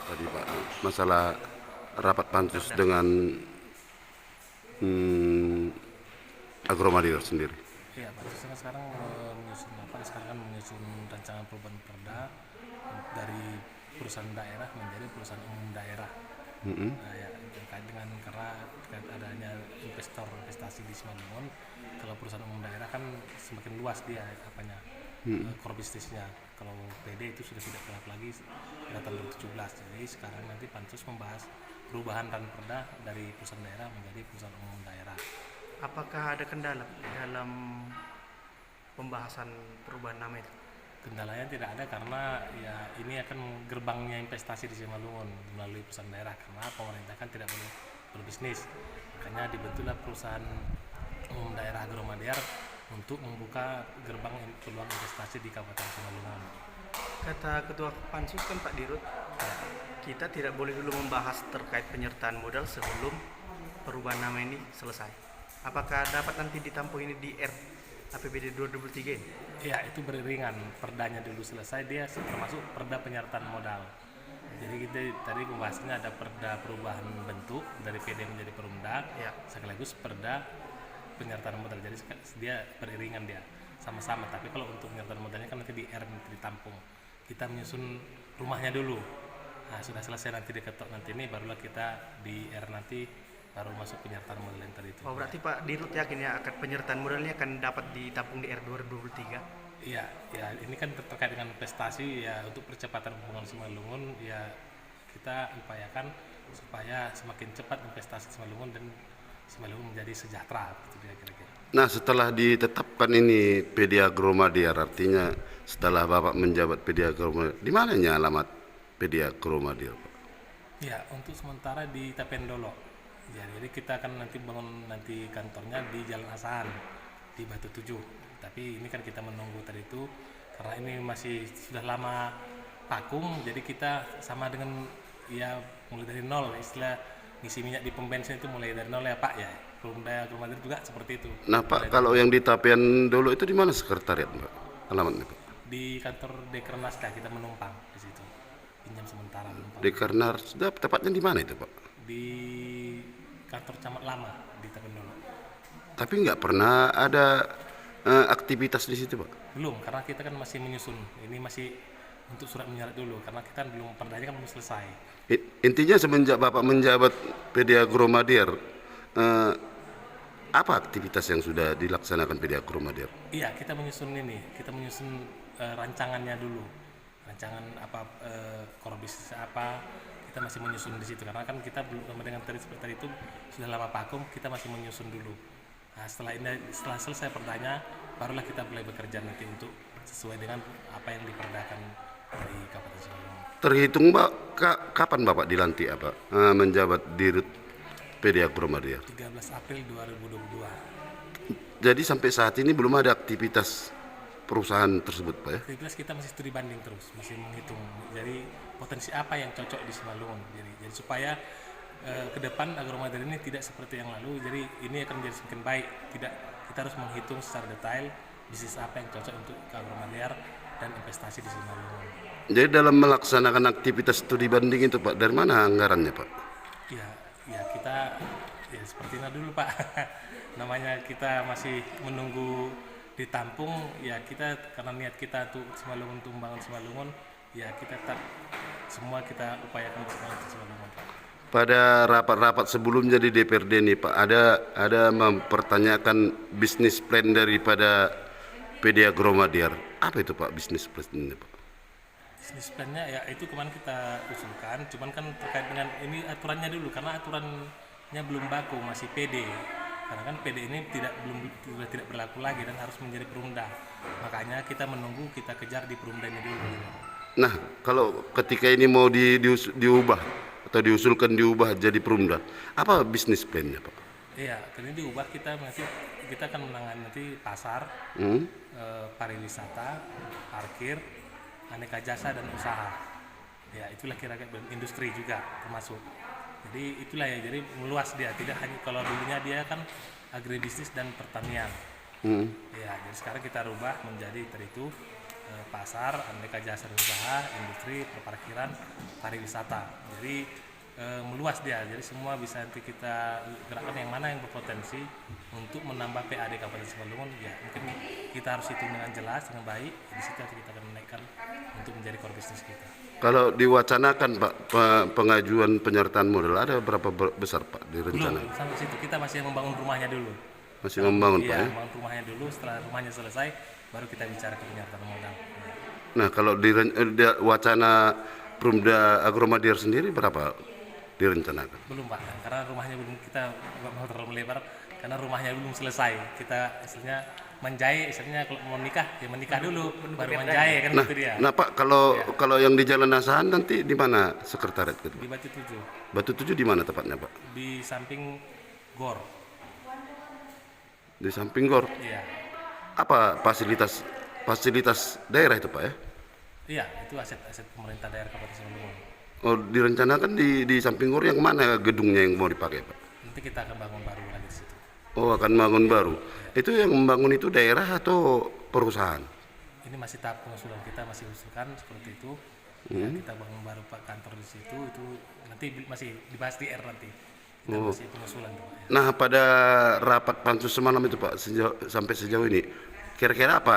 tadi Pak, masalah rapat pansus dengan Agromadior sendiri. Iya, Pansus kan sekarang menyusun apa? Sekarang kan menyusun rancangan perubahan perda dari perusahaan daerah menjadi perusahaan umum daerah. Nah, ya, terkait dengan karena terkait adanya investor investasi di Simalungun, kalau perusahaan umum daerah kan semakin luas dia apanya core bisnisnya. Kalau PD itu sudah tidak gelap lagi pada tahun 2017. Jadi sekarang nanti Pansus membahas perubahan dan perda dari perusahaan daerah menjadi perusahaan umum daerah. Apakah ada kendala dalam pembahasan perubahan nama itu? Kendalanya tidak ada karena ya ini akan gerbangnya investasi di Simalungun melalui perusahaan daerah karena pemerintah kan tidak boleh berbisnis, makanya dibentuklah perusahaan umum daerah Agromadiar untuk membuka gerbang peluang investasi di Kabupaten Simalungun. Kata Ketua Pansus kan Pak Dirut, kita tidak boleh dulu membahas terkait penyertaan modal sebelum perubahan nama ini selesai. Apakah dapat nanti ditampung ini di APBD 2023 ini? Ya itu beriringan, perdanya dulu selesai dia termasuk perda penyertaan modal. Jadi kita tadi pembahasannya ada perda perubahan bentuk dari PD menjadi perumda, Ya. sekaligus perda penyertaan modal. Jadi dia beriringan dia sama-sama. Tapi kalau untuk penyertaan modalnya kan nanti di R nanti ditampung. Kita menyusun rumahnya dulu. Nah sudah selesai nanti diketok nanti ini barulah kita di R nanti baru masuk penyertaan modal yang tadi itu. Oh, berarti Pak Dirut yakin ya akan penyertaan modalnya akan dapat ditampung di R 2023? Iya, ya ini kan terkait dengan investasi ya untuk percepatan pembangunan Simalungun ya kita upayakan supaya semakin cepat investasi Simalungun dan Simalungun menjadi sejahtera gitu kira-kira. Nah, setelah ditetapkan ini PD Agromadiar, artinya setelah Bapak menjabat PD Agromadiar, di mananya alamat PD Agromadiar, Pak? Ya, untuk sementara di Tapendolo. Ya, jadi kita akan nanti bangun nanti kantornya di Jalan Asahan di Batu Tujuh. Tapi ini kan kita menunggu tadi itu karena ini masih sudah lama vakum, jadi kita sama dengan ya mulai dari nol istilah ngisi minyak di pom bensin itu mulai dari nol ya Pak ya. Perumda Agromadiar juga seperti itu. Nah, Pak, kalau yang di Tapian dulu itu di mana sekretariat, Pak? Alamatnya, Pak? Di kantor Dekrenas kita menumpang di situ. Pinjam sementara menumpang. Di Karnar, sudah tepatnya di mana itu, Pak? Di kantor camat lama di Tapendolo. Tapi nggak pernah ada aktivitas di situ, Pak? Belum, karena kita kan masih menyusun. Ini masih untuk surat menyurat dulu karena kita belum perdanya kan belum selesai. Intinya semenjak Bapak menjabat PD Agromadiar, eh, apa aktivitas yang sudah dilaksanakan PD Agromadiar? Iya, kita menyusun ini, kita menyusun rancangannya dulu. Rancangan apa core bisnis apa, kita masih menyusun di situ karena kan kita belum sama dengan tadi seperti tadi itu sudah lama vakum, kita masih menyusun dulu. Nah, setelah selesai perdanya, barulah kita mulai bekerja nanti untuk sesuai dengan apa yang diperdakan dari Kabupaten Simalungun. Terhitung Pak, kapan Bapak dilantik apa menjabat Dirut PD Agromadiar? 13 April 2022. Jadi sampai saat ini belum ada aktivitas perusahaan tersebut, Pak ya? Aktivitas kita masih studi banding terus, masih menghitung. Jadi potensi apa yang cocok di Simalungun. Jadi supaya ke depan Agromadiar ini tidak seperti yang lalu. Jadi ini akan menjadi semakin baik. Tidak, kita harus menghitung secara detail bisnis apa yang cocok untuk Agromadiar dan investasi di Simalungun. Jadi dalam melaksanakan aktivitas studi banding itu Pak, dari mana anggarannya Pak? Ya, ya kita ya seperti itu dulu Pak. Namanya kita masih menunggu ditampung ya kita karena niat kita untuk Simalungun untuk membangun Simalungun ya kita tetap semua kita upayakan untuk Simalungun Pak. Pada rapat-rapat sebelum jadi DPRD nih Pak, ada mempertanyakan bisnis plan daripada PD Agromadiar. Apa itu Pak bisnis plan-nya Pak? Bisnis plan-nya ya itu kemarin kita usulkan, cuman kan terkait dengan ini aturannya dulu karena aturannya belum baku masih PD. Karena kan PD ini sudah tidak berlaku lagi dan harus menjadi perumda. Makanya kita menunggu kita kejar di perumda ini dulu. Nah, kalau ketika ini mau diubah atau diusulkan diubah jadi perumda, apa bisnis plan-nya Pak? Iya, ini diubah kita akan menangani nanti pasar, pariwisata, parkir, aneka jasa dan usaha. Ya itulah kira-kira industri juga termasuk. Jadi itulah ya, jadi meluas dia. Tidak hanya kalau dulunya dia kan agribisnis dan pertanian. Ya, jadi sekarang kita rubah menjadi itu pasar, aneka jasa dan usaha, industri, perparkiran, pariwisata. Jadi meluas dia, jadi semua bisa nanti kita gerakkan yang mana yang berpotensi untuk menambah PAD Kabupaten Simalungun. Ya mungkin kita harus hitung dengan jelas, dengan baik. Di situ nanti kita akan menaikkan untuk menjadi core bisnis kita. Kalau diwacanakan Pak pengajuan penyertaan modal ada berapa besar Pak direncanakan? Belum sampai situ, kita masih membangun rumahnya dulu. Masih membangun Pak ya? Membangun rumahnya dulu. Setelah rumahnya selesai, baru kita bicara ke penyertaan modal. Nah kalau wacana Perumda Agromadiar sendiri berapa direncanakan? Belum Pak, karena rumahnya belum, kita nggak mau terlalu melebar karena rumahnya belum selesai. Kita istilahnya menjahit, istilahnya kalau mau nikah ya menikah dulu, baru menjahit kan Nah, gitu dia. nah Pak kalau yang di Jalan Asahan nanti di mana sekretariat gitu? Di Batu 7, Batu 7 di mana tepatnya Pak? di samping GOR. Di samping GOR. Iya, Apa fasilitas daerah itu Pak ya? iya itu aset pemerintah daerah Kabupaten Simalungun. Oh direncanakan di samping GOR yang mana gedungnya yang mau dipakai Pak? Nanti kita akan bangun baru lagi di situ. Oh akan bangun baru. Itu yang membangun itu daerah atau perusahaan? Ini masih tahap pengusulan, kita masih usulkan seperti itu. Ya, kita bangun baru Pak kantor di situ, itu nanti masih dibahas di R nanti. Kita masih pengusulan Pak. Ya. Nah pada rapat pansus semalam itu Pak sampai sejauh ini kira-kira apa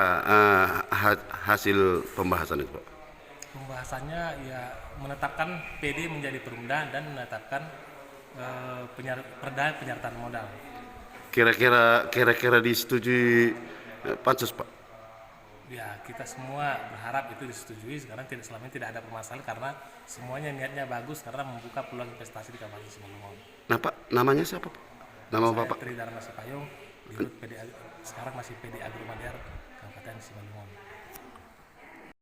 hasil pembahasan itu Pak? Pembahasannya ya menetapkan PD menjadi perumda dan menetapkan perda penyertaan modal. Kira-kira disetujui pansus Pak? Ya kita semua berharap itu disetujui. Sekarang selama ini tidak ada permasalahan karena semuanya niatnya bagus karena membuka peluang investasi di Kabupaten Simalungun. Nah Pak namanya siapa Pak? Nama Saya Bapak? Tri Dharma Sipayung, sekarang masih PD Agromadiar Kabupaten Simalungun.